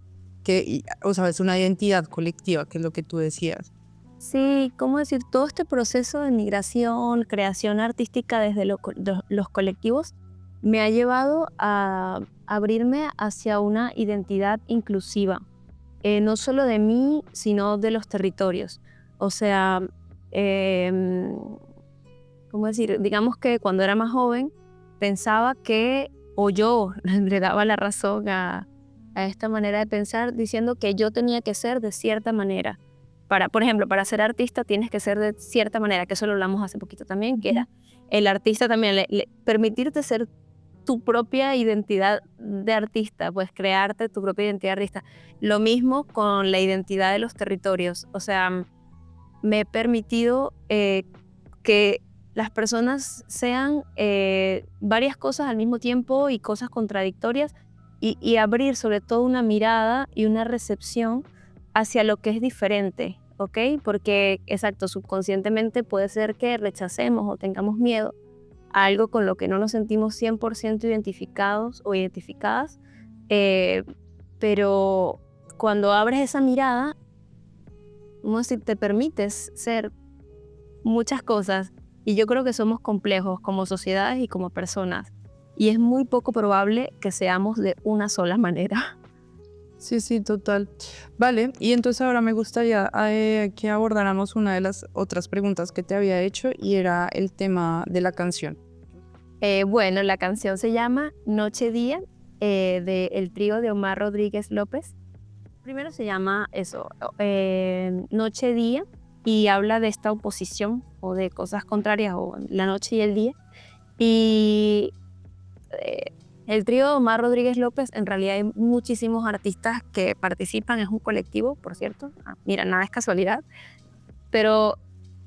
o sea, es una identidad colectiva, que es lo que tú decías. Sí, ¿cómo decir? Todo este proceso de migración, creación artística desde los colectivos me ha llevado a abrirme hacia una identidad inclusiva, no solo de mí, sino de los territorios. O sea, ¿cómo decir? Digamos que cuando era más joven pensaba que, o yo le daba la razón a esta manera de pensar, diciendo que yo tenía que ser de cierta manera. Por ejemplo, para ser artista tienes que ser de cierta manera, que eso lo hablamos hace poquito también, que era el artista también, permitirte ser tu propia identidad de artista, pues crearte tu propia identidad de artista. Lo mismo con la identidad de los territorios. O sea, me he permitido que las personas sean varias cosas al mismo tiempo y cosas contradictorias y abrir sobre todo una mirada y una recepción hacia lo que es diferente, ¿ok? Porque, exacto, subconscientemente puede ser que rechacemos o tengamos miedo a algo con lo que no nos sentimos 100% identificados o identificadas, pero cuando abres esa mirada, como si te permites ser muchas cosas, y yo creo que somos complejos como sociedades y como personas, y es muy poco probable que seamos de una sola manera. Sí, sí, total. Vale, y entonces ahora me gustaría que abordáramos una de las otras preguntas que te había hecho y era el tema de la canción. Bueno, la canción se llama Noche Día, del trío de Omar Rodríguez López. Primero se llama eso, Noche-Día, y habla de esta oposición o de cosas contrarias, o la noche y el día. Y el trío de Omar Rodríguez López, en realidad hay muchísimos artistas que participan, es un colectivo, por cierto. Mira, nada es casualidad, pero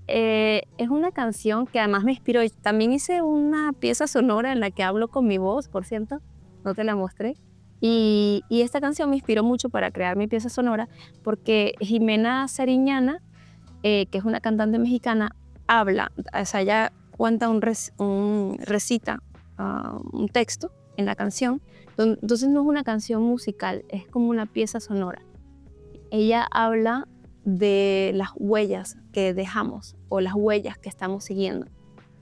es una canción que además me inspiró. También hice una pieza sonora en la que hablo con mi voz, por cierto, no te la mostré. Y esta canción me inspiró mucho para crear mi pieza sonora porque Jimena Sariñana, que es una cantante mexicana, habla, o sea, ella cuenta recita un texto en la canción. Entonces no es una canción musical, es como una pieza sonora. Ella habla de las huellas que dejamos o las huellas que estamos siguiendo.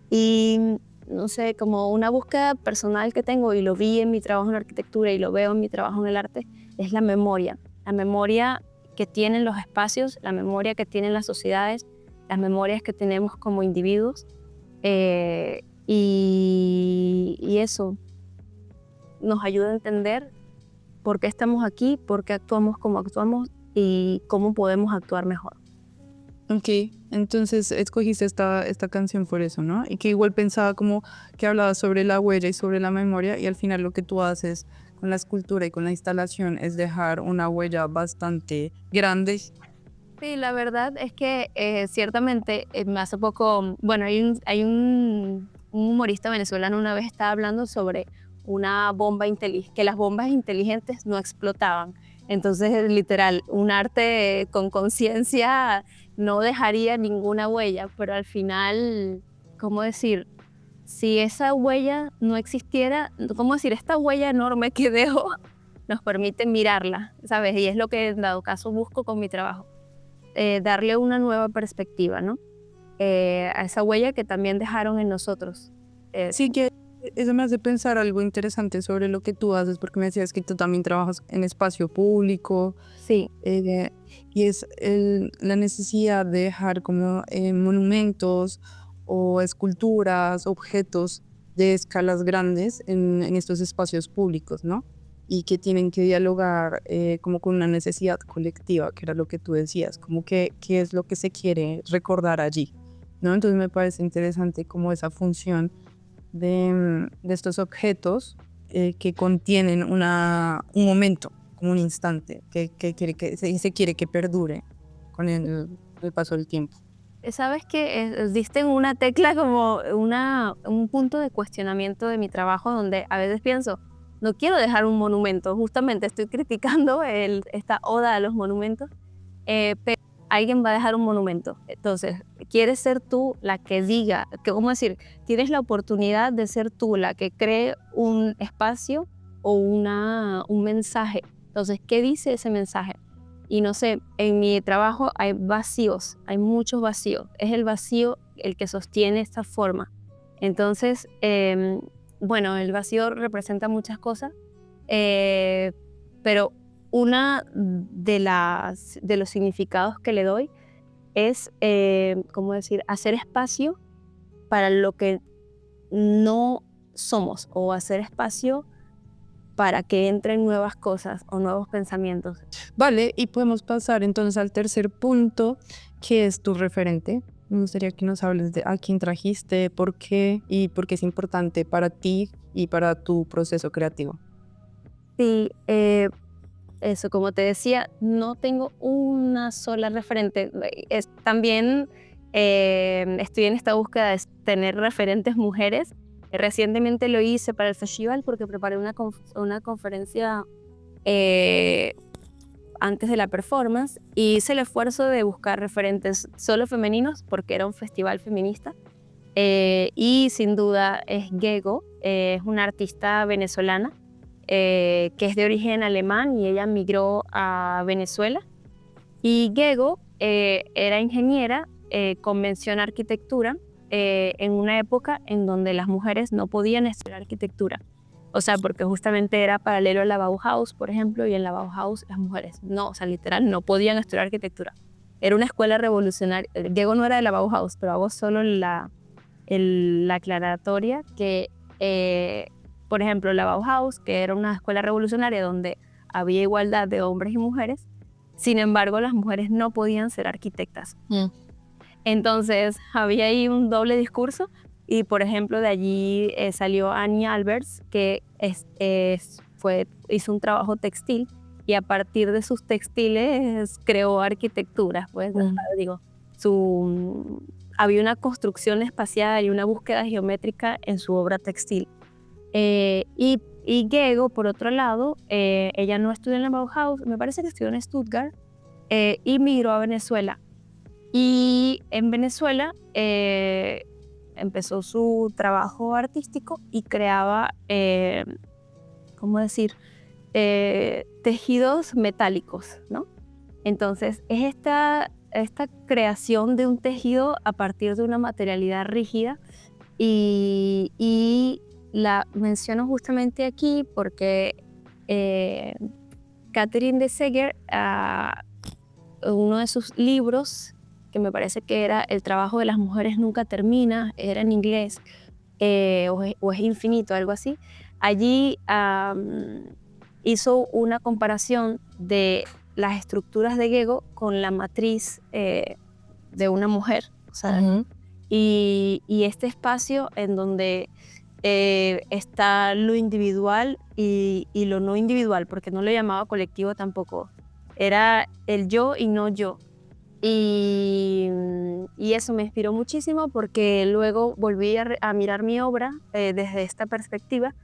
Y no sé, como una búsqueda personal que tengo, y lo vi en mi trabajo en arquitectura y lo veo en mi trabajo en el arte, es la memoria que tienen los espacios, la memoria que tienen las sociedades, las memorias que tenemos como individuos. Y eso nos ayuda a entender por qué estamos aquí, por qué actuamos como actuamos y cómo podemos actuar mejor. Ok, entonces escogiste esta canción por eso, ¿no? Y que igual pensaba como que hablaba sobre la huella y sobre la memoria, y al final lo que tú haces con la escultura y con la instalación es dejar una huella bastante grande. Sí, la verdad es que ciertamente hace poco, bueno, hay un humorista venezolano una vez estaba hablando sobre una bomba inteligente, que las bombas inteligentes no explotaban. Entonces, literal, un arte con conciencia no dejaría ninguna huella, pero al final, ¿cómo decir? Si esa huella no existiera, ¿cómo decir? Esta huella enorme que dejo nos permite mirarla, ¿sabes? Y es lo que en dado caso busco con mi trabajo. Darle una nueva perspectiva, ¿no? A esa huella que también dejaron en nosotros. Sí, que eso me hace pensar algo interesante sobre lo que tú haces, porque me decías que tú también trabajas en espacio público, Sí, y es la necesidad de dejar como monumentos o esculturas, objetos de escalas grandes en estos espacios públicos, ¿no? Y que tienen que dialogar como con una necesidad colectiva, que era lo que tú decías, como que qué es lo que se quiere recordar allí, ¿no? Entonces me parece interesante como esa función de estos objetos que contienen un momento, como un instante, que se quiere que perdure con el paso del tiempo. sabes que diste en una tecla como un punto de cuestionamiento de mi trabajo donde a veces pienso, no quiero dejar un monumento, justamente estoy criticando esta oda a los monumentos, pero alguien va a dejar un monumento. Entonces, quieres ser tú la que diga, ¿cómo decir? Tienes la oportunidad de ser tú la que cree un espacio o un mensaje. Entonces, ¿qué dice ese mensaje? Y no sé, en mi trabajo hay vacíos, hay muchos vacíos. Es el vacío el que sostiene esta forma. Entonces, bueno, el vacío representa muchas cosas, pero una de los significados que le doy es, ¿cómo decir?, hacer espacio para lo que no somos, o hacer espacio para que entren nuevas cosas o nuevos pensamientos. Vale, y podemos pasar entonces al tercer punto, que es tu referente. Me gustaría que nos hables de a quién trajiste, por qué y por qué es importante para ti y para tu proceso creativo. Sí, eso, como te decía, no tengo una sola referente. También estoy en esta búsqueda de tener referentes mujeres. Recientemente lo hice para el festival porque preparé una conferencia antes de la performance, y hice el esfuerzo de buscar referentes solo femeninos porque era un festival feminista. Y sin duda es Gego, es una artista venezolana que es de origen alemán y ella migró a Venezuela. Y Gego era ingeniera con mención arquitectura en una época en donde las mujeres no podían estudiar arquitectura. O sea, porque justamente era paralelo a la Bauhaus, por ejemplo, y en la Bauhaus las mujeres no, o sea, literal, no podían estudiar arquitectura. Era una escuela revolucionaria. Gego no era de la Bauhaus, pero hago solo la aclaratoria que, por ejemplo, la Bauhaus, que era una escuela revolucionaria donde había igualdad de hombres y mujeres, Sin embargo, las mujeres no podían ser arquitectas. Entonces, había ahí un doble discurso y, por ejemplo, de allí salió Annie Alberts, que hizo un trabajo textil y a partir de sus textiles creó arquitecturas, pues, digo, había una construcción espacial y una búsqueda geométrica en su obra textil. Y Gego, por otro lado, ella no estudió en la Bauhaus, me parece que estudió en Stuttgart, y migró a Venezuela. Y en Venezuela empezó su trabajo artístico y creaba, ¿cómo decir?, tejidos metálicos, ¿no? Entonces, es esta creación de un tejido a partir de una materialidad rígida y la menciono justamente aquí porque Catherine de Seger, uno de sus libros, que me parece que era El trabajo de las mujeres nunca termina, era en inglés, o es infinito, algo así. Allí hizo una comparación de las estructuras de Gego con la matriz de una mujer. O sea, y este espacio en donde está lo individual y lo no individual, porque no lo llamaba colectivo tampoco. Era el yo y no yo. Y eso me inspiró muchísimo porque luego volví a mirar mi obra desde esta perspectiva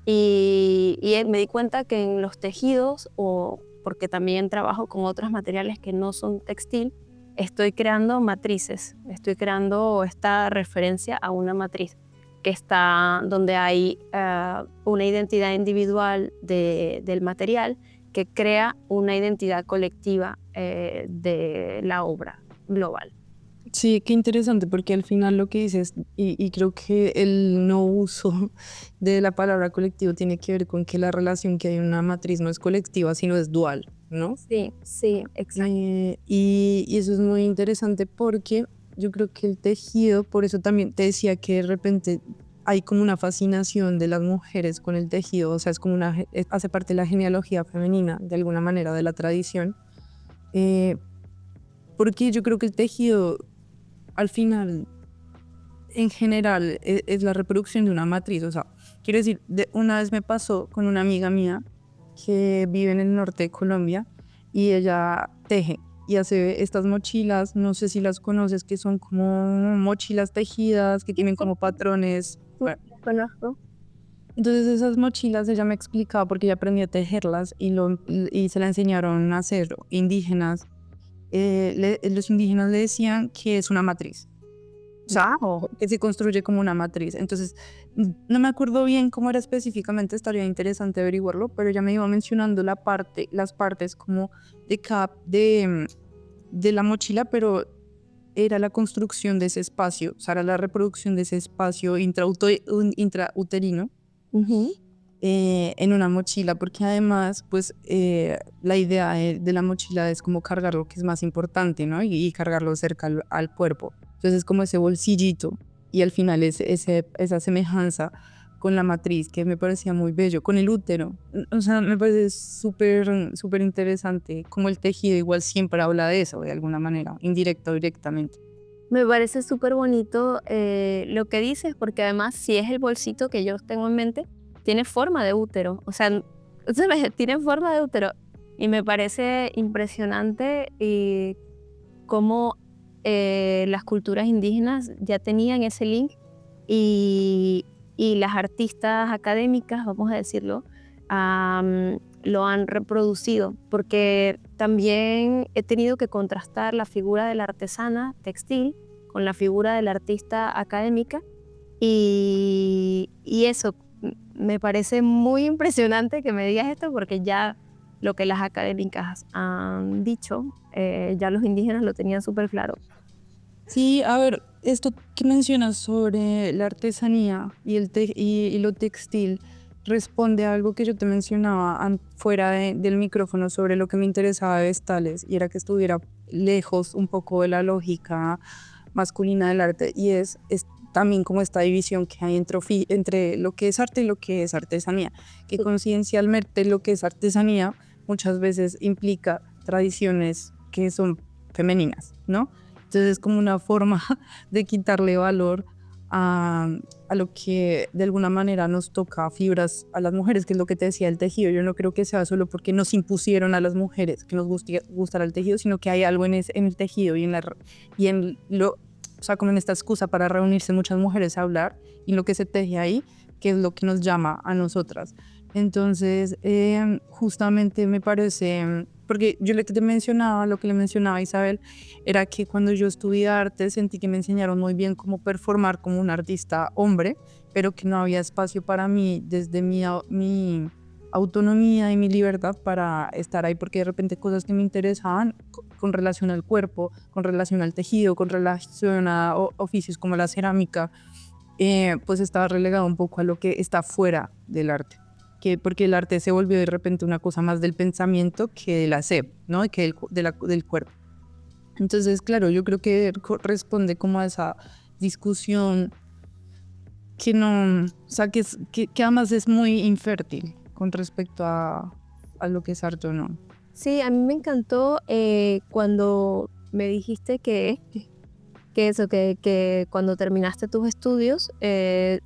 y me di cuenta que en los tejidos, o porque también trabajo con otros materiales que no son textil, estoy creando matrices, estoy creando esta referencia a una matriz que está donde hay una identidad individual del material que crea una identidad colectiva de la obra global. Sí, qué interesante, porque al final lo que dices, y creo que el no uso de la palabra colectivo tiene que ver con que la relación que hay en una matriz no es colectiva, sino es dual, ¿no? Sí, exacto. Y eso es muy interesante porque yo creo que el tejido, por eso también te decía que de repente hay como una fascinación de las mujeres con el tejido, o sea, es como hace parte de la genealogía femenina, de alguna manera, de la tradición, porque yo creo que el tejido, al final, en general, es la reproducción de una matriz. O sea, quiero decir, una vez me pasó con una amiga mía que vive en el norte de Colombia y ella teje y hace estas mochilas, no sé si las conoces, que son como mochilas tejidas, que tienen como patrones. Bueno, Conozco. entonces esas mochilas ella me explicaba porque ella aprendió a tejerlas y se la enseñaron a hacer indígenas. Los indígenas le decían que es una matriz. O sea, que se construye como una matriz. Entonces, no me acuerdo bien cómo era específicamente, estaría interesante averiguarlo, pero ella me iba mencionando las partes como de la mochila, pero era la construcción de ese espacio, o sea, era la reproducción de ese espacio intrauterino en una mochila, porque además, pues, la idea de la mochila es como cargar lo que es más importante, ¿no? Y cargarlo cerca al cuerpo. Entonces es como ese bolsillito y al final es esa semejanza con la matriz que me parecía muy bello, con el útero. O sea, me parece súper interesante como el tejido igual siempre habla de eso de alguna manera, indirecta o directamente. Me parece súper bonito lo que dices, porque además si es el bolsito que yo tengo en mente, tiene forma de útero, o sea, tiene forma de útero y me parece impresionante y cómo las culturas indígenas ya tenían ese link y las artistas académicas, vamos a decirlo, lo han reproducido, porque también he tenido que contrastar la figura de la artesana textil con la figura de la artista académica y eso me parece muy impresionante que me digas esto, porque ya lo que las académicas han dicho, ya los indígenas lo tenían súper claro. Sí, a ver, esto que mencionas sobre la artesanía y lo textil responde a algo que yo te mencionaba fuera del micrófono sobre lo que me interesaba de Vestales, y era que estuviera lejos un poco de la lógica masculina del arte, y es también como esta división que hay entre lo que es arte y lo que es artesanía, que coincidencialmente lo que es artesanía muchas veces implica tradiciones que son femeninas, ¿no? Entonces es como una forma de quitarle valor a lo que de alguna manera nos toca fibras a las mujeres, que es lo que te decía el tejido. Yo no creo que sea solo porque nos impusieron a las mujeres que nos gustara el tejido, sino que hay algo en el tejido o sea, como en esta excusa para reunirse muchas mujeres a hablar y lo que se teje ahí, que es lo que nos llama a nosotras. Entonces, justamente me parece, porque yo lo que le mencionaba a Isabel, era que cuando yo estudié arte sentí que me enseñaron muy bien cómo performar como un artista hombre, pero que no había espacio para mí desde mi autonomía y mi libertad para estar ahí, porque de repente cosas que me interesaban con relación al cuerpo, con relación al tejido, con relación a oficios como la cerámica, pues estaba relegado un poco a lo que está fuera del arte. Porque el arte se volvió de repente una cosa más del pensamiento que del hacer, ¿no? Que del cuerpo. Entonces, claro, yo creo que responde como a esa discusión que no, o sea, que además es muy infértil con respecto a lo que es arte o no. Sí, a mí me encantó cuando me dijiste que cuando terminaste tus estudios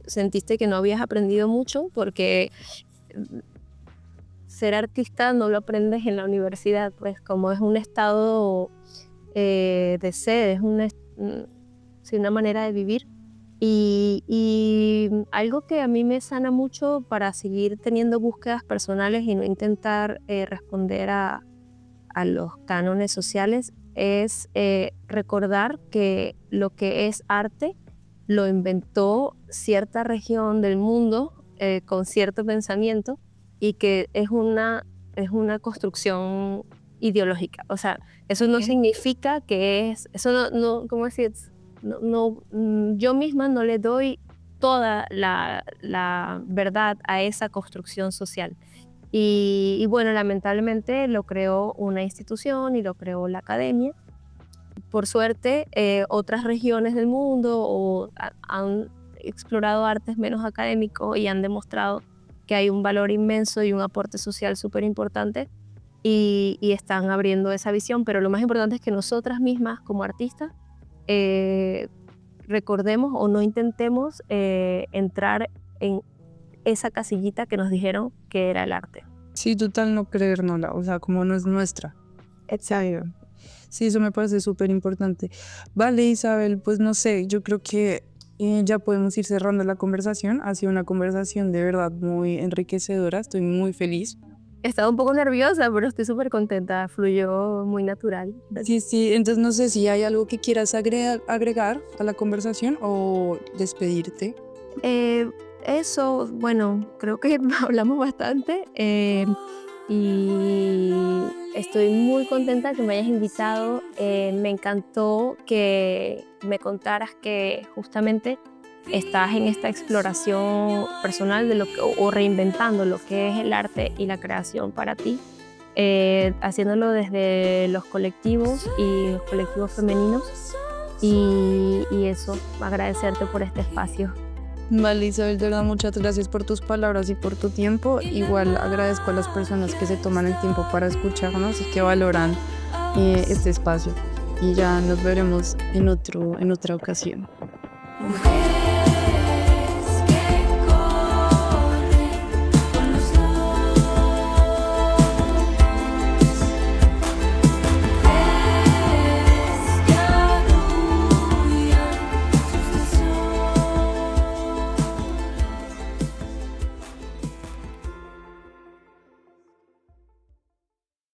sentiste que no habías aprendido mucho porque ser artista no lo aprendes en la universidad, pues como es un estado de ser, es una manera de vivir. Y algo que a mí me sana mucho para seguir teniendo búsquedas personales y no intentar responder a los cánones sociales es recordar que lo que es arte lo inventó cierta región del mundo con cierto pensamiento y que es una construcción ideológica. O sea, eso no significa que eso no ¿cómo decir? Yo misma no le doy toda la verdad a esa construcción social. Y bueno, lamentablemente lo creó una institución y lo creó la academia. Por suerte, otras regiones del mundo han explorado artes menos académicos y han demostrado que hay un valor inmenso y un aporte social súper importante y están abriendo esa visión. Pero lo más importante es que nosotras mismas como artistas recordemos o no intentemos entrar en esa casillita que nos dijeron que era el arte. Sí, total, no creérnosla, o sea, como no es nuestra. Exacto. Sí, eso me parece súper importante. Vale, Isabel, pues no sé, yo creo que ya podemos ir cerrando la conversación. Ha sido una conversación de verdad muy enriquecedora, estoy muy feliz. He estado un poco nerviosa, pero estoy súper contenta, fluyó muy natural. Sí, entonces no sé si hay algo que quieras agregar a la conversación o despedirte. Eso, bueno, creo que hablamos bastante y estoy muy contenta que me hayas invitado. Me encantó que me contaras que justamente estás en esta exploración personal de o reinventando lo que es el arte y la creación para ti, haciéndolo desde los colectivos y los colectivos femeninos y eso, agradecerte por este espacio. Vale, Isabel, de verdad, muchas gracias por tus palabras y por tu tiempo. Igual agradezco a las personas que se toman el tiempo para escucharnos y que valoran este espacio. Y ya nos veremos en otra ocasión. Mujer.